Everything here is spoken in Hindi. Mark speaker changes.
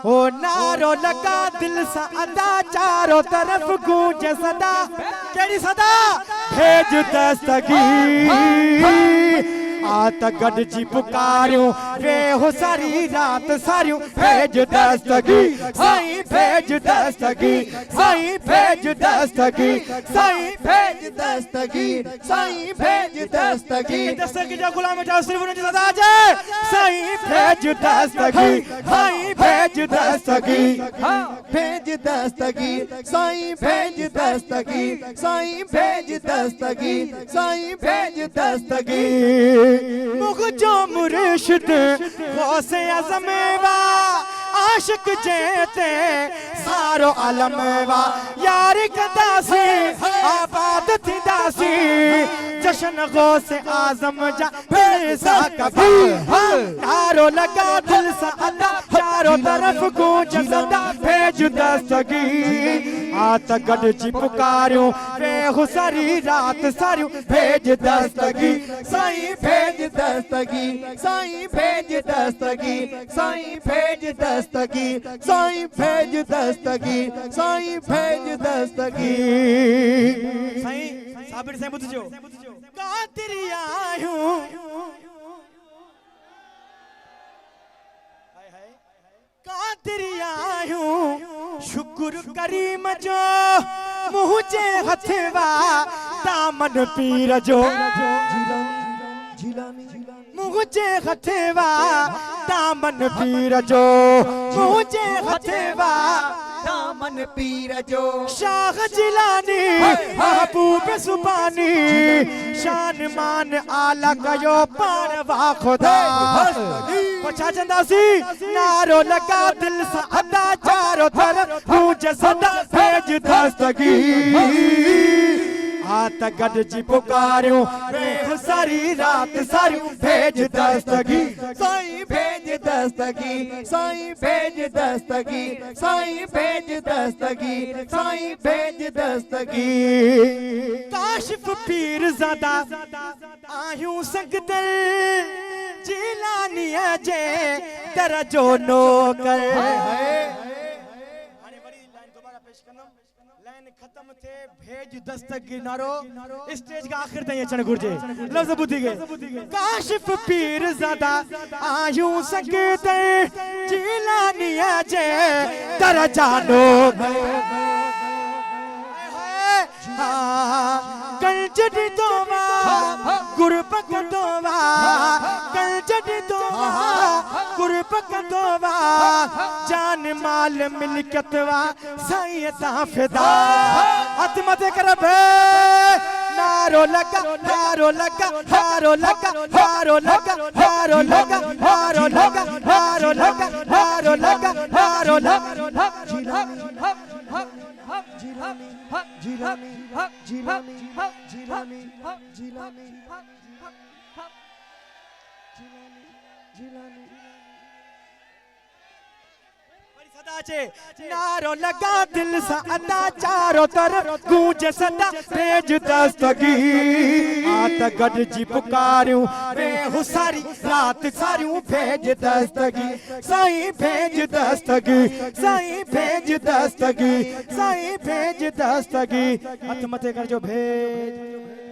Speaker 1: ओ नारो लगा दिल सा अदा चारों तरफ गूंजे सदा केड़ी सदा भेज दस्तगीर आत गड जी पुकारियूं रे हो सारी रात सारियूं भेज दस्तगीर साईं भेज दस्तगीर साईं भेज दस्तगीर साईं भेज दस्तगीर साईं भेज दस्तगीर दस्तगीर जा गुलाम जा सिर्फ उन्हें सदा जाए साईं भेज दस्तगीर साईं भेज दस्तगीर भेज दस्तगीर साईं भेज दस्तगीर साईं भेज दस्तगीर साईं भेज दस्तगीर मुझो मुर्शिद गौसे आज़म वा आशिक जेते सारो आलम वा यार कदासी आबाद थी दासी जश्न गौसे आज़म जा पैसा कभी नारो लगा दिल सा अदा चारों तरफ गूंज सदा भेज दस्तगीर आत गड जी पुकारियूं रे हो सारी रात सारियूं भेज दस्तगीर साईं भेज दस्तगीर साईं भेज दस्तगीर साईं भेज दस्तगीर साईं भेज दस्तगीर साईं भेज दस्तगीर साईं साबिर से बुझो कातिरी आयूं कातिरी आयूं शुक्र करीम जो मुझे हथवा दामन पीर जो मुझे हथवा दामन पीर जो मुझे हथवा दामन पीर जो शाह जिलानी महबूब सुबानी शान मान आला कयो पान वा खुदा पछा चंदासी नारो लगा दिल सा अदा चारों तरफ गूंज सदा भेज दस्तगीर आत गड जी पुकारियूं रे सारी रात सारियूं भेज दस्तगीर साईं भेज दस्तगीर साईं भेज दस्तगीर साईं भेज दस्तगीर साईं भेज दस्तगीर काशिफ पीर ज़ादा आयूं संगदर जिलानी जे दरजो नौकर खत्म थे भेज दस्तगीर नारो स्टेज का आखिर ताईं अचण घुर्जे लफ्ज़ ॿुधी गए काशिफ पीर ज़ादा आयूं संगदर जिलानी जे दरजा नौकर कल जड़ी तोवा गुरबक तोवा कल जड़ी तोवा गुरबक तोवा जान माल मिलकतवा साईं ता फिदा हथ मथे कर भे नारो लगा नारो लगा नारो लगा नारो लगा नारो लगा नारो लगा नारो लगा नारो लगा नारो लगा जिलानी जिलानी जिलानी जिलानी जिलानी जिलानी नारो लगा दिल सा अदा चारों तरफ गूंजे सदा भेज दस्तगीर आत गड जी पुकारियूं रे हो सारी रात सारियूं भेज दस्तगीर साईं भेज दस्तगीर साईं भेज दस्तगीर साईं भेज दस्तगीर हथ मथे कर जो भेज